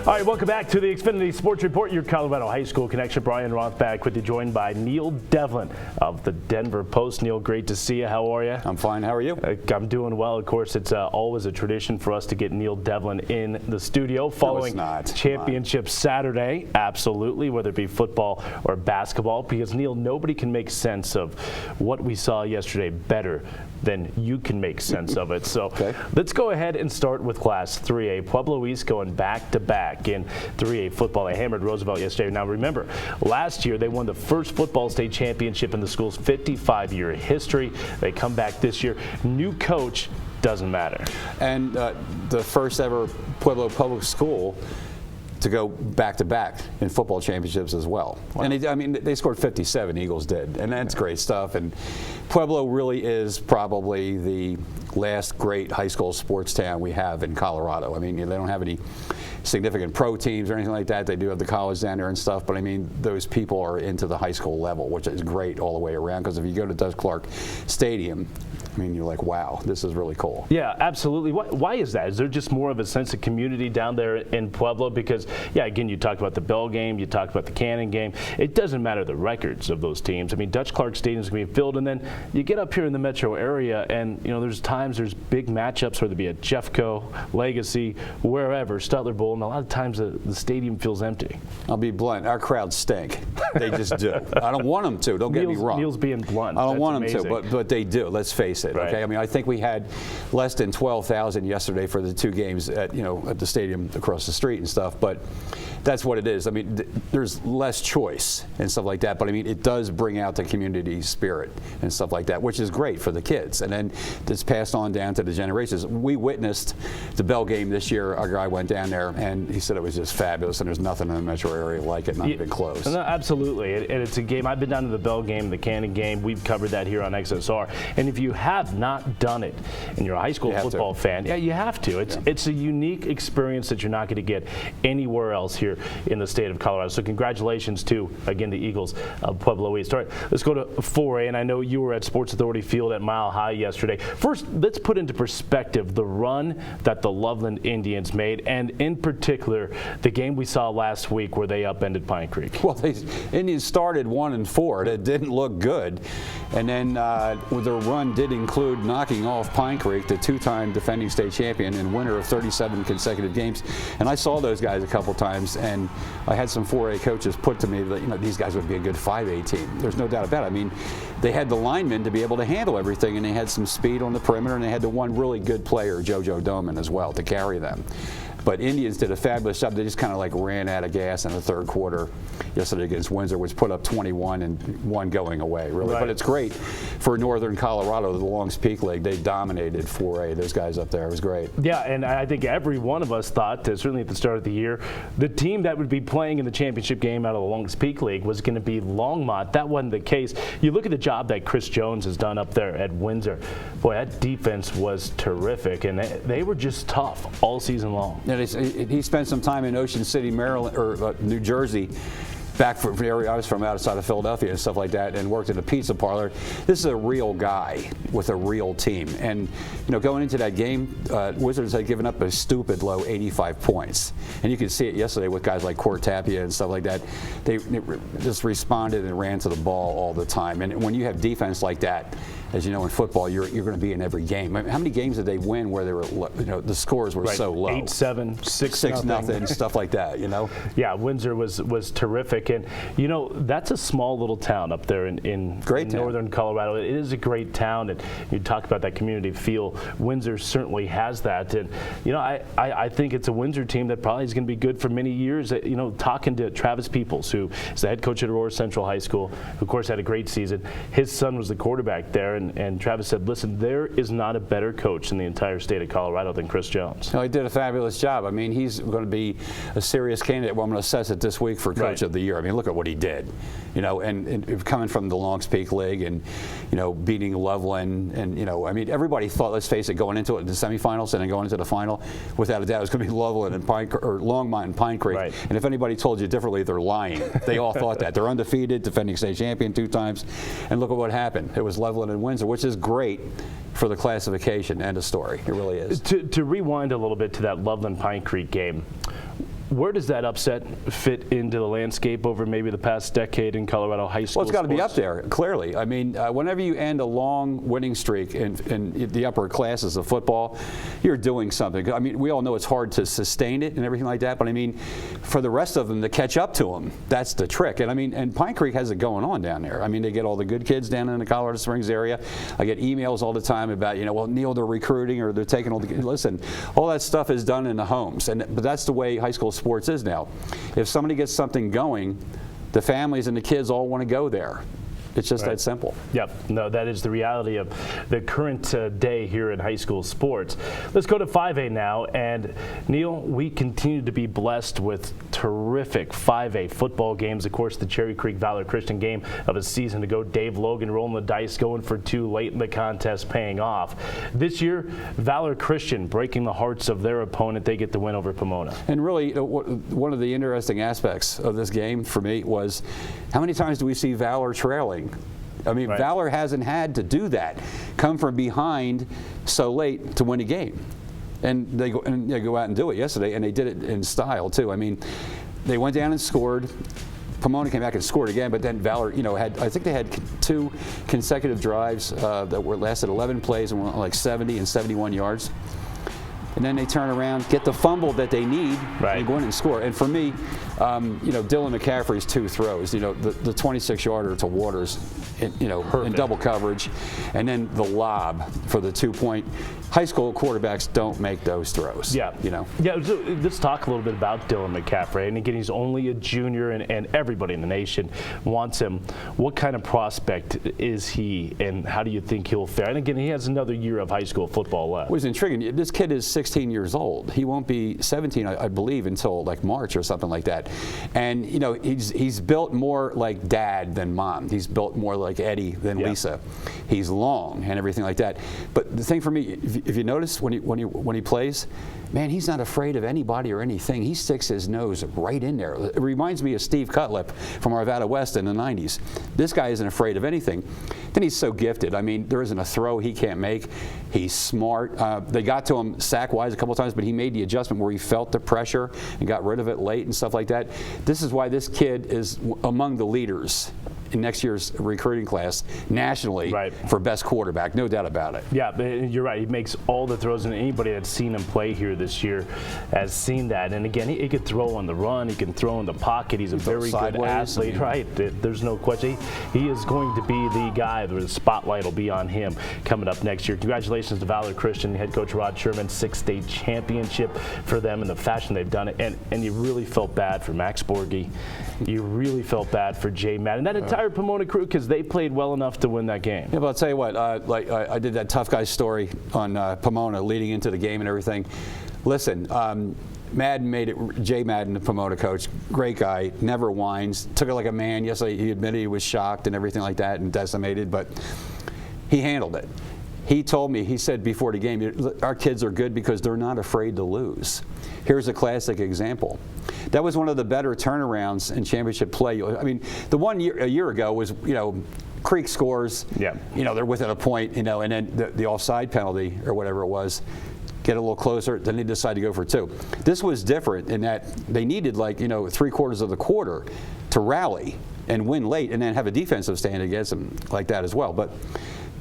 All right, welcome back to the Xfinity Sports Report, your Colorado High School connection. Brian Roth back with you, joined by Neil Devlin of the Denver Post. Neil, great to see you. How are you? I'm fine. How are you? I'm doing well. Of course, it's always a tradition for us to get Neil Devlin in the studio following championship Saturday. Absolutely, whether it be football or basketball, because Neil, nobody can make sense of what we saw yesterday better than you can make sense of it. So let's go ahead and start with Class 3A. Pueblo East going back-to-back in 3A football. They hammered Roosevelt yesterday. Now remember, last year they won the first football state championship in the school's 55-year history. They come back this year. New coach, doesn't matter. And the first ever Pueblo public school to go back-to-back in football championships as well. Wow. And they scored 57, Eagles did, and that's great stuff. And Pueblo really is probably the last great high school sports town we have in Colorado. I mean, they don't have any significant pro teams or anything like that. They do have the college down there and stuff, but I mean, those people are into the high school level, which is great all the way around, because if you go to Doug Clark Stadium, I mean, you're like, wow, this is really cool. Yeah, absolutely. Why is that? Is there just more of a sense of community down there in Pueblo? Because, yeah, again, you talked about the Bell game, you talked about the Cannon game. It doesn't matter the records of those teams. I mean, Dutch Clark Stadium is going to be filled, and then you get up here in the metro area, and, you know, there's big matchups, whether it be at Jeffco, Legacy, wherever, Stutler Bowl, and a lot of times the stadium feels empty. I'll be blunt. Our crowds stink. They just do. I don't want them to. Don't get me wrong. Neil's being blunt. I don't want them to, but they do. Let's face it. Right. Okay. I mean, I think we had less than 12,000 yesterday for the two games at the stadium across the street and stuff. But that's what it is. I mean, there's less choice and stuff like that. But I mean, it does bring out the community spirit and stuff like that, which is great for the kids. And then it's passed on down to the generations. We witnessed the Bell game this year. Our guy went down there and he said it was just fabulous, and there's nothing in the metro area like it, not even close. No, absolutely. And it's a game. I've been down to the Bell game, the Cannon game. We've covered that here on XSR. And if you have not done it and you're a high school football fan, yeah, you have to. It's a unique experience that you're not going to get anywhere else here in the state of Colorado. So congratulations to, again, the Eagles of Pueblo East. All right, let's go to 4A, and I know you were at Sports Authority Field at Mile High yesterday. First, let's put into perspective the run that the Loveland Indians made, and in particular, the game we saw last week where they upended Pine Creek. Well, the Indians started 1-4. It didn't look good, and then their run did include knocking off Pine Creek, the two-time defending state champion and winner of 37 consecutive games. And I saw those guys a couple times, and I had some 4A coaches put to me that these guys would be a good 5A team. There's no doubt about it. I mean, they had the linemen to be able to handle everything, and they had some speed on the perimeter, and they had the one really good player, JoJo Doman, as well, to carry them. But Indians did a fabulous job. They just kind of like ran out of gas in the third quarter yesterday against Windsor, which put up 21 and one going away, really. Right. But it's great for Northern Colorado, the Longs Peak League. They dominated 4A, those guys up there. It was great. Yeah, and I think every one of us thought, certainly at the start of the year, the team that would be playing in the championship game out of the Longs Peak League was going to be Longmont. That wasn't the case. You look at the job that Chris Jones has done up there at Windsor. Boy, that defense was terrific, and they were just tough all season long. And he spent some time in Ocean City, Maryland, or New Jersey, back from the area I was from, outside of Philadelphia and stuff like that, and worked in a pizza parlor. This is a real guy with a real team. And going into that game, Wizards had given up a stupid low 85 points. And you could see it yesterday with guys like Court Tapia and stuff like that. They just responded and ran to the ball all the time. And when you have defense like that, as you know, in football, you're going to be in every game. I mean, how many games did they win where they were, the scores were so low? 8-7, 6-0, stuff like that. Yeah, Windsor was terrific, and that's a small little town up there in northern Colorado. It is a great town, and you talk about that community feel. Windsor certainly has that, and I think it's a Windsor team that probably is going to be good for many years. Talking to Travis Peoples, who is the head coach at Aurora Central High School, who of course had a great season. His son was the quarterback there. And Travis said, listen, there is not a better coach in the entire state of Colorado than Chris Jones. No, he did a fabulous job. I mean, he's going to be a serious candidate. Well, I'm going to assess it this week for Coach of the Year. I mean, look at what he did. And coming from the Longs Peak League and, beating Loveland. And, I mean, everybody thought, let's face it, going into it, the semifinals and then going into the final, without a doubt, it was going to be Loveland and Longmont and Pine Creek. Right. And if anybody told you differently, they're lying. They all thought that. They're undefeated, defending state champion 2 times. And look at what happened. It was Loveland and Windsor, which is great for the classification. End of story. It really is. To rewind a little bit to that Loveland Pine Creek game, Where does that upset fit into the landscape over maybe the past decade in Colorado high school? Well, it's got to be sports? up there, clearly. I mean, whenever you end a long winning streak in the upper classes of football, you're doing something. I mean, we all know it's hard to sustain it and everything like that, but I mean, for the rest of them to catch up to them, that's the trick. And I mean, and Pine Creek has it going on down there. I mean, they get all the good kids down in the Colorado Springs area. I get emails all the time about, you know, well, Neil, they're recruiting or they're taking all the, listen, all that stuff is done in the homes. But that's the way high school sports is now. If somebody gets something going, the families and the kids all want to go there. It's just that simple. Yep. No, that is the reality of the current day here in high school sports. Let's go to 5A now. And Neil, we continue to be blessed with terrific 5A football games. Of course, the Cherry Creek Valor Christian game of a season ago. Dave Logan rolling the dice, going for 2 late in the contest, paying off. This year, Valor Christian breaking the hearts of their opponent. They get the win over Pomona. And really, one of the interesting aspects of this game for me was how many times do we see Valor trailing? I mean, Valor hasn't had to do that, come from behind so late to win a game. And they go out and do it yesterday, and they did it in style, too. I mean, they went down and scored. Pomona came back and scored again, but then Valor, you know, I think they had 2 consecutive drives that lasted 11 plays and were like 70 and 71 yards. And then they turn around, get the fumble that they need, and go in and score. And for me, you know, Dylan McCaffrey's 2 throws, you know, the 26-yarder to Waters, you know, in double coverage, and then the lob for the 2-point. High school quarterbacks don't make those throws. Yeah. You know. Yeah. So let's talk a little bit about Dylan McCaffrey. And again, he's only a junior, and everybody in the nation wants him. What kind of prospect is he, and how do you think he'll fare? And again, he has another year of high school football left. It was intriguing. This kid is 16 years old. He won't be 17, I believe, until like March or something like that. And you know, he's built more like Dad than Mom. He's built more like Eddie than Lisa. He's long and everything like that. But the thing for me, if you notice when he plays, man, he's not afraid of anybody or anything. He sticks his nose right in there. It reminds me of Steve Cutlip from Arvada West in the 90s. This guy isn't afraid of anything. Then he's so gifted. I mean, there isn't a throw he can't make. He's smart. They got to him sack-wise a couple times, but he made the adjustment where he felt the pressure and got rid of it late and stuff like that. This is why this kid is among the leaders in next year's recruiting class nationally for best quarterback, no doubt about it. Yeah, you're right. He makes all the throws, and anybody that's seen him play here this year has seen that. And again, he could throw on the run. He can throw in the pocket. He's a very good athlete. Right. There's no question. He is going to be the guy. The spotlight will be on him coming up next year. Congratulations to Valor Christian, head coach Rod Sherman, 6th state championship for them in the fashion they've done it. And you really felt bad for Max Borghi. You really felt bad for Jay Madden. That entire Pomona crew, because they played well enough to win that game. Yeah, but I'll tell you what, like I did that tough guy story on Pomona leading into the game and everything. Listen, Madden made it, Jay Madden, the Pomona coach, great guy, never whines, took it like a man. Yes, he admitted he was shocked and everything like that and decimated, but he handled it. He told me, he said before the game, our kids are good because they're not afraid to lose. Here's a classic example. That was one of the better turnarounds in championship play. I mean, the one a year ago was, you know, Creek scores, you know, they're within a point, you know, and then the offside penalty or whatever it was, get a little closer, then they decide to go for 2. This was different in that they needed, like, you know, 3/4 of the quarter to rally and win late and then have a defensive stand against them like that as well. But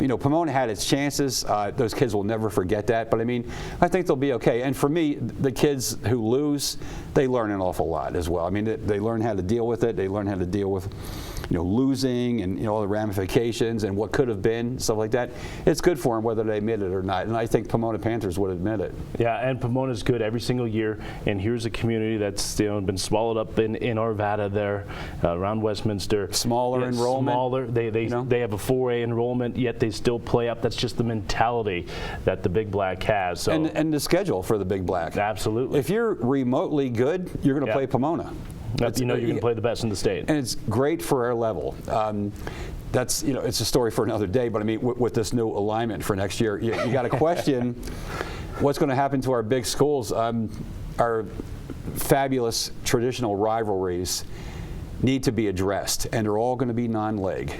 you know, Pomona had its chances. Those kids will never forget that. But I mean, I think they'll be okay. And for me, the kids who lose, they learn an awful lot as well. I mean, they learn how to deal with it. They learn how to deal with, you know, losing and, you know, all the ramifications and what could have been, stuff like that. It's good for them whether they admit it or not. And I think Pomona Panthers would admit it. Yeah, and Pomona's good every single year. And here's a community that's, you know, been swallowed up in Arvada there, around Westminster. Smaller enrollment. Smaller. They have a 4A enrollment, yet they still play up. That's just the mentality that the Big Black has. So. And the schedule for the Big Black. Absolutely. If you're remotely good, you're going to play Pomona. You know you're going to play the best in the state. And it's great for our level. That's, you know, it's a story for another day, but I mean, with this new alignment for next year, you got to question what's going to happen to our big schools. Our fabulous traditional rivalries need to be addressed, and they're all going to be non-league.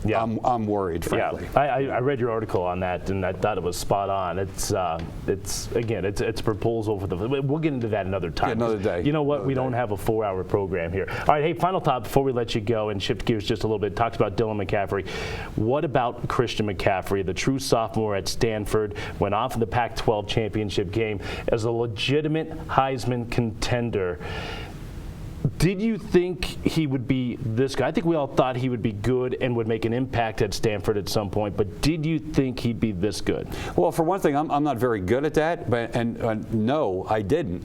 Yeah. I'm worried, frankly. Yeah, I read your article on that, and I thought it was spot on. It's a proposal for the. We'll get into that another time. Yeah, another day. You know what? We don't have a 4-hour program here. All right, hey, final thought before we let you go and shift gears just a little bit. Talked about Dylan McCaffrey. What about Christian McCaffrey, the true sophomore at Stanford, went off in the Pac-12 championship game as a legitimate Heisman contender? Did you think he would be this guy? I think we all thought he would be good and would make an impact at Stanford at some point, but did you think he'd be this good? Well, for one thing, I'm not very good at that, but no, I didn't.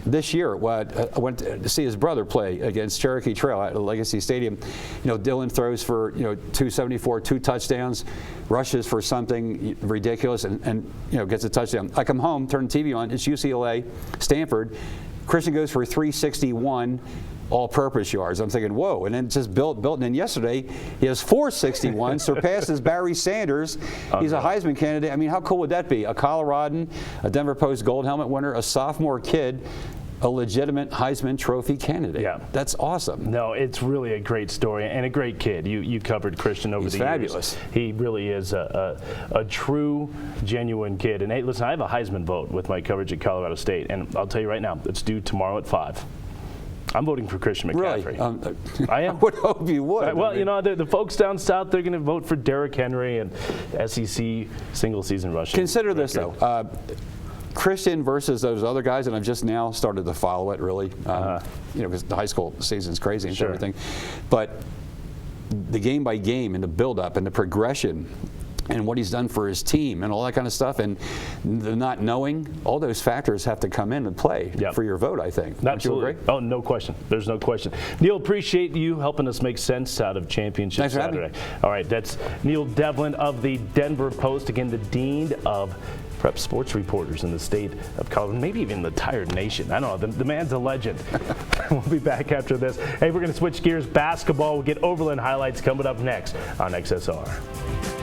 This year, I went to see his brother play against Cherokee Trail at Legacy Stadium. Dylan throws for 274, 2 touchdowns, rushes for something ridiculous, and gets a touchdown. I come home, turn the TV on, it's UCLA, Stanford. Christian goes for 361 all-purpose yards. I'm thinking, whoa, and then it's just built, and then yesterday he has 461, surpasses Barry Sanders. He's a Heisman candidate. I mean, how cool would that be? A Coloradan, a Denver Post Gold Helmet winner, a sophomore kid, a legitimate Heisman Trophy candidate. Yeah. That's awesome. No, it's really a great story and a great kid. You covered Christian over the fabulous. years. He really is a true, genuine kid. And hey, listen, I have a Heisman vote with my coverage at Colorado State, and I'll tell you right now, it's due tomorrow at 5. I'm voting for Christian McCaffrey. Really? I am. I would hope you would. Well, the folks down south, they're going to vote for Derrick Henry and SEC single-season rushing. Consider this, though. Christian versus those other guys, and I've just now started to follow it, really, because the high school season's crazy and everything. But the game by game and the build-up and the progression and what he's done for his team and all that kind of stuff, and the not knowing, all those factors have to come in and play for your vote, I think. Absolutely. Don't you agree? Oh, no question. There's no question. Neil, appreciate you helping us make sense out of Championship Saturday. All right, that's Neil Devlin of the Denver Post, again, the Dean of Prep Sports Reporters in the state of Colorado, maybe even the entire nation. I don't know. The man's a legend. We'll be back after this. Hey, we're going to switch gears. Basketball. We'll get Overland highlights coming up next on XSR.